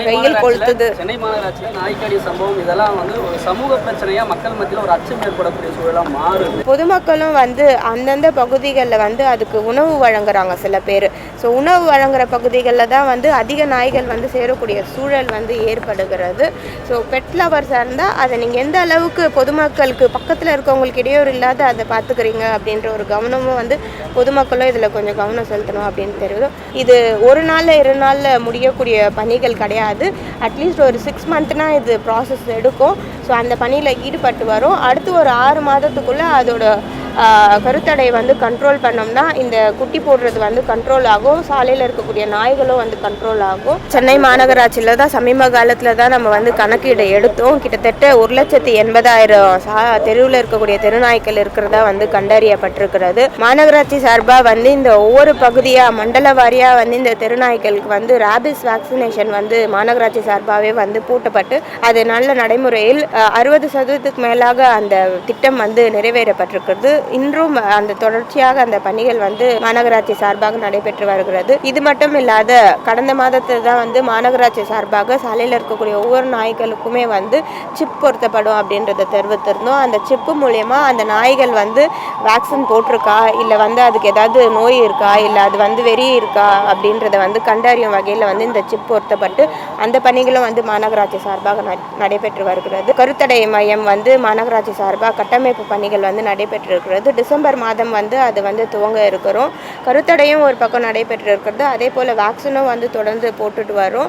வெயில் கொளுத்துது. சென்னை மாநகராட்சியில் நாய்க்கடி சம்பவம் இதெல்லாம் வந்து ஒரு சமூக பிரச்சனையா மக்கள் மத்தியில் ஒரு அச்சம் ஏற்படக்கூடிய சூழலாக மாறுது. பொதுமக்களும் வந்து அந்தந்த பகுதிகளில் வந்து அதுக்கு உணவு வழங்குறாங்க சில பேர். ஸோ உணவு வழங்குற பகுதிகளில் தான் வந்து அதிக நாய்கள் வந்து சேரக்கூடிய சூழல் வந்து ஏற்படுகிறது. ஸோ பெட் லவர்ஸாக இருந்தால் அதை நீங்கள் எந்த அளவுக்கு பொதுமக்களுக்கு பக்கத்தில் இருக்கவங்களுக்கு இடையூறு இல்லாத அதை பார்த்துக்கிறீங்க அப்படின்ற ஒரு கவனமும் வந்து பொதுமக்களும் இதில் கொஞ்சம் கவனம் செலுத்தணும் அப்படின்னு தெரியுது. இது ஒரு நாளில் 2 நாளில் முடியக்கூடிய பணிகள் கிடையாது. அட்லீஸ்ட் ஒரு 6 மந்த்னா இது ப்ராசஸ் எடுக்கும். ஸோ அந்த பணியில் ஈடுபட்டு வரும். அடுத்து ஒரு 6 மாதத்துக்குள்ளே அதோட கருத்தடை வந்து கண்ட்ரோல் பண்ணோம்னா இந்த குட்டி போடுறது வந்து கண்ட்ரோல் ஆகும். சாலையில் இருக்கக்கூடிய நாய்களும் வந்து கண்ட்ரோல் ஆகும். சென்னை மாநகராட்சியில் தான் சமீப காலத்தில் தான் நம்ம வந்து கணக்கீடு எடுத்தோம். கிட்டத்தட்ட 1,80,000 தெருவில் இருக்கக்கூடிய தெருநாய்க்கள் இருக்கிறதா வந்து கண்டறியப்பட்டிருக்கிறது. மாநகராட்சி சார்பாக வந்து இந்த ஒவ்வொரு பகுதியாக மண்டல வாரியாக வந்து இந்த தெருநாய்க்களுக்கு வந்து ரேபிஸ் வேக்சினேஷன் வந்து மாநகராட்சி சார்பாகவே வந்து பூட்டப்பட்டு அது நல்ல நடைமுறையில் 60% மேலாக அந்த திட்டம் வந்து நிறைவேறப்பட்டிருக்கிறது. இன்றும் அந்த தொடர்ச்சியாக அந்த பணிகள் வந்து மாநகராட்சி சார்பாக நடைபெற்று வருகிறது. இது மட்டும் இல்லாத கடந்த மாதத்தில் தான் வந்து மாநகராட்சி சார்பாக சாலையில் இருக்கக்கூடிய ஒவ்வொரு நாய்களுக்குமே வந்து சிப் பொருத்தப்படும் அப்படின்றத தெரிவித்திருந்தோம். அந்த சிப்பு மூலயமா அந்த நாய்கள் வந்து வேக்சின் போட்டிருக்கா இல்லை வந்து அதுக்கு ஏதாவது நோய் இருக்கா இல்லை அது வந்து வெறி இருக்கா அப்படின்றத வந்து கண்டறியும் வகையில் வந்து இந்த சிப் பொருத்தப்பட்டு அந்த பணிகளும் வந்து மாநகராட்சி சார்பாக நடைபெற்று வருகிறது. கருத்தடை மையம் வந்து மாநகராட்சி சார்பாக கட்டமைப்பு பணிகள் வந்து நடைபெற்றிருக்கிறது. டிசம்பர் மாதம் வந்து அது வந்து துவங்க இருக்கிறோம். கருத்தடையும் ஒரு பக்கம் நடைபெற்று இருக்கிறது. அதே போல் வேக்சினும் வந்து தொடர்ந்து போட்டுட்டு வரும்.